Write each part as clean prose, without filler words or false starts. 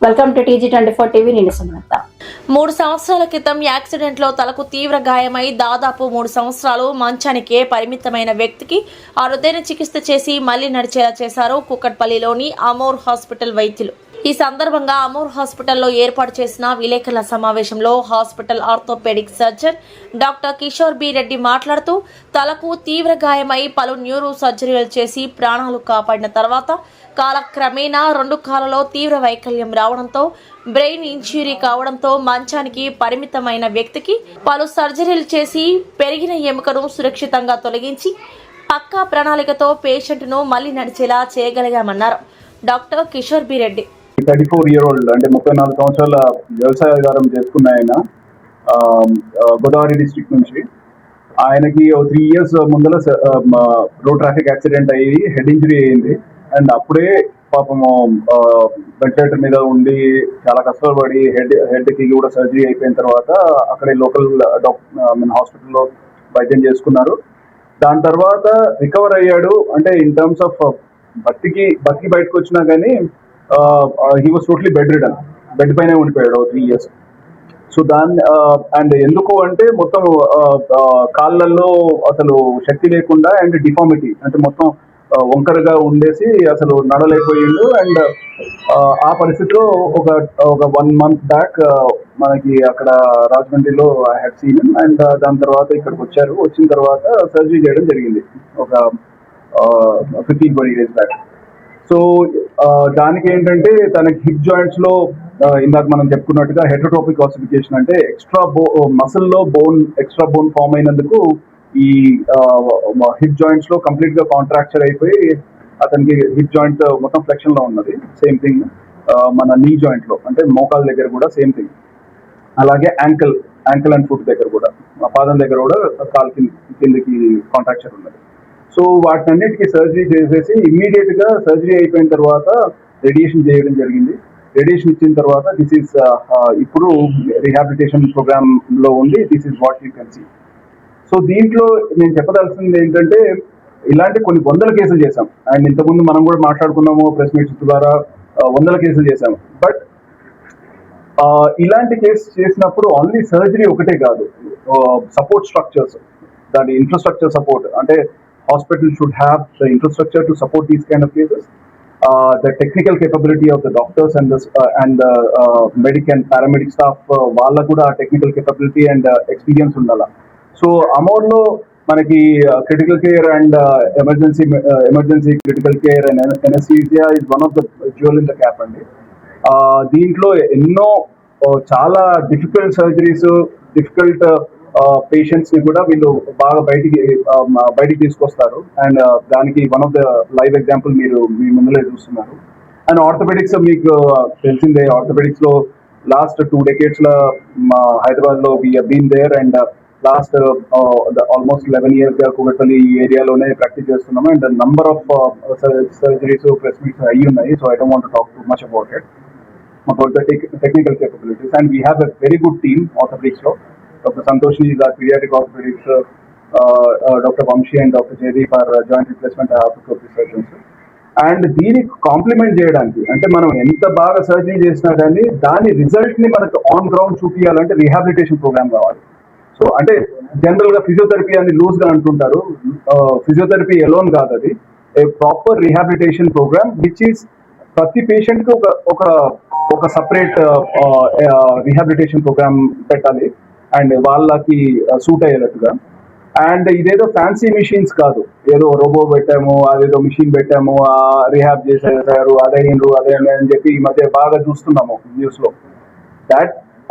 Welcome to TG24 TV. నేను సుమలత. 3 సంవత్సరాల క్రితం యాక్సిడెంట్లో తలకు తీవ్ర గాయమై దాదాపు 3 సంవత్సరాలు మంచానికే పరిమితమైన వ్యక్తికి అరుదైన చికిత్స చేసి మళ్లీ నడిచేలా చేశారు కూకట్పల్లిలోని అమోర్ హాస్పిటల్ వైద్యులు. ఈ సందర్భంగా అమోర్ హాస్పిటల్లో ఏర్పాటు చేసిన విలేకరుల సమావేశంలో hospital orthopaedic surgeon doctor Kishore B Reddy మాట్లాడుతూ, తలకు తీవ్ర గాయమై పలు న్యూరో సర్జరీలు చేసి ప్రాణాలు కాపాడిన తర్వాత కాలక్రమేణా 2 కాళ్ళలో తీవ్ర వైకల్యం రావడంతో బ్రెయిన్ ఇంజ్యూరీ కావడంతో మంచానికి పరిమితమైన వ్యక్తికి పలు సర్జరీలు చేసి పెరిగిన ఎముకను సురక్షితంగా తొలగించి పక్కా ప్రణాళికతో పేషెంట్ను మళ్లీ నడిచేలా చేయగలిగామన్నారు doctor Kishore B Reddy. 34-year-old అంటే 34 సంవత్సరాల వ్యవసాయదారం చేసుకున్న ఆయన గోదావరి డిస్ట్రిక్ట్ నుంచి. ఆయనకి 3 years ముందర రోడ్ ట్రాఫిక్ యాక్సిడెంట్ అయ్యి హెడ్ ఇంజరీ అయింది. అండ్ అప్పుడే పాపము వెంటిలేటర్ మీద ఉండి చాలా కష్టపడి హెడ్కి కూడా సర్జరీ అయిపోయిన తర్వాత అక్కడే లోకల్ హాస్పిటల్లో వైద్యం చేసుకున్నారు. దాని తర్వాత రికవర్ అయ్యాడు. అంటే ఇన్ టర్మ్స్ ఆఫ్ బతికి బయటకు వచ్చినా కానీ హీ వాజ్ టోటలీ బెడ్ పైనే ఉండిపోయాడు 3 years. సో అండ్ ఎందుకు అంటే మొత్తం కాళ్ళల్లో అసలు శక్తి లేకుండా అండ్ డిఫార్మిటీ అంటే మొత్తం వంకరగా ఉండేసి అసలు నడలేకపోయిండు. అండ్ ఆ పరిస్థితిలో ఒక 1 month బ్యాక్ మనకి అక్కడ రాజమండ్రిలో ఐ హ్యాడ్ సీన్. అండ్ దాని తర్వాత ఇక్కడికి వచ్చిన తర్వాత సర్జరీ చేయడం జరిగింది ఒక 15-20 days బ్యాక్. సో దానికి ఏంటంటే తనకి హిప్ జాయింట్స్ లో ఇందాక మనం చెప్పుకున్నట్టుగా హెటరోట్రోపిక్ ఆసిఫికేషన్ అంటే మసిల్లో ఎక్స్ట్రా బోన్ ఫామ్ అయినందుకు ఈ హిప్ జాయింట్స్ లో కంప్లీట్ గా కాంట్రాక్చర్ అయిపోయి అతనికి హిప్ జాయింట్ మొత్తం ఫ్లెక్షన్ లో ఉన్నది. సేమ్ థింగ్ మన నీ జాయింట్ లో అంటే మోకాల దగ్గర కూడా సేమ్ థింగ్. అలాగే యాంకిల్ అండ్ ఫుట్ దగ్గర కూడా పాదం దగ్గర కూడా కాలు కిందకి కాంట్రాక్చర్ ఉన్నది. సో వాటినన్నిటికీ సర్జరీ చేసేసి ఇమ్మీడియట్ గా సర్జరీ అయిపోయిన తర్వాత రేడియేషన్ చేయడం జరిగింది. రేడియేషన్ ఇచ్చిన తర్వాత దిస్ ఈస్ ఇప్పుడు రీహాబిలిటేషన్ ప్రోగ్రామ్ లో ఉండి this is what you can see. So దీంట్లో నేను చెప్పదలసింది ఏంటంటే ఇలాంటి కొన్ని 100 కేసులు చేశాం. అండ్ ఇంతకుముందు మనం కూడా మాట్లాడుకున్నాము ప్రెస్ మీట్స్ ద్వారా 100 కేసులు చేశాము. బట్ ఇలాంటి కేసు చేసినప్పుడు ఓన్లీ సర్జరీ ఒకటే కాదు, సపోర్ట్ స్ట్రక్చర్స్, దాని ఇన్ఫ్రాస్ట్రక్చర్ సపోర్ట్ అంటే hospital should have the infrastructure to support these kind of cases, the technical capability of the doctors and the medic and paramedic staff వాళ్ళకు కూడా technical capability and experience ఉండాలి. So అమోర్లో మనకి critical care and emergency critical care and anaesthesia is one of the jewel in the cap అండి. దీంట్లో ఎన్నో చాలా difficult surgeries, difficult patients ని కూడా వీళ్ళు బాగా బయటికి తీసుకొస్తారు. అండ్ దానికి one of the live example మీరు మీ ముందులో చూస్తున్నారు. అండ్ ఆర్థోపెడిక్స్ మీకు తెలిసిందే, ఆర్థోపెడిక్స్ లో లాస్ట్ 2 decades లో మా హైదరాబాద్ లో we have been there. And last almost 11 years గా కూకట్పల్లి ఈ ఏరియాలోనే ప్రాక్టీస్ చేస్తున్నాము. And number of surgeries press meets అయ్యి ఉన్నాయి. So I don't want to talk too much about it, about the technical capabilities. And we have a very good team orthopaedics లో. Dr. Santoshi is our pediatric orthopedics, Dr. Vamshi and Dr. Jaydeep are joint replacement orthopedic surgeons. And దీనికి complement చేయడానికి అంటే మనం ఎంత బాగా surgery చేసినా కానీ దాని రిజల్ట్ ని మనకు ఆన్ గ్రౌండ్ చూపించాలంటే రీహాబిలిటేషన్ ప్రోగ్రామ్ కావాలి. సో అంటే జనరల్ గా ఫిజియోథెరపీ అని లూజ్ గా అంటుంటారు. ఫిజియోథెరపీ ఎలోన్ కాదు, అది a proper rehabilitation programme which is ప్రతి పేషెంట్ కి ఒక సపరేట్ రీహాబిలిటేషన్ ప్రోగ్రామ్ పెట్టాలి అండ్ వాళ్ళకి సూట్ అయ్యేటట్టుగా. అండ్ ఇదేదో ఫ్యాన్సీ మిషన్స్ కాదు, ఏదో రోబో పెట్టాము, అదేదో మిషన్ పెట్టాము, రీహాబ్ చేసేసారు, అదే అని చెప్పి ఈ మధ్య బాగా చూస్తున్నాము న్యూస్ లో.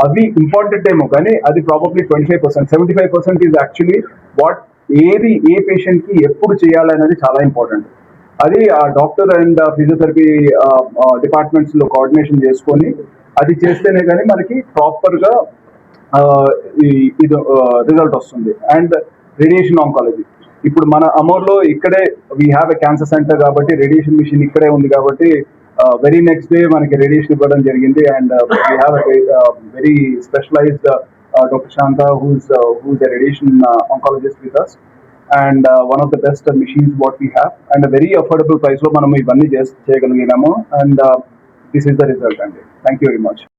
అవి ఇంపార్టెంట్ ఏమో కానీ అది probably 25%, 75% is actually A patient కి ఎప్పుడు చేయాలనేది చాలా ఇంపార్టెంట్. అది ఆ డాక్టర్ అండ్ ఫిజియోథెరపీ డిపార్ట్మెంట్స్ లో కోఆర్డినేషన్ చేసుకొని అది చేస్తేనే కానీ మనకి ప్రాపర్ గా ఇది రిజల్ట్ వస్తుంది. అండ్ రేడియేషన్ ఆంకాలజీ ఇప్పుడు మన అమోర్లో ఇక్కడే we have a cancer centre కాబట్టి రేడియేషన్ మిషన్ ఇక్కడే ఉంది కాబట్టి వెరీ నెక్స్ట్ డే మనకి రేడియేషన్ ఇవ్వడం జరిగింది. And we have very specialised doctor Shanta who's a radiation oncologist with us. And one of the best machines what we have. And very affordable price లో మనం ఇవన్నీ చేయగలిగినాము. And this is the result అండి. Thank you very much.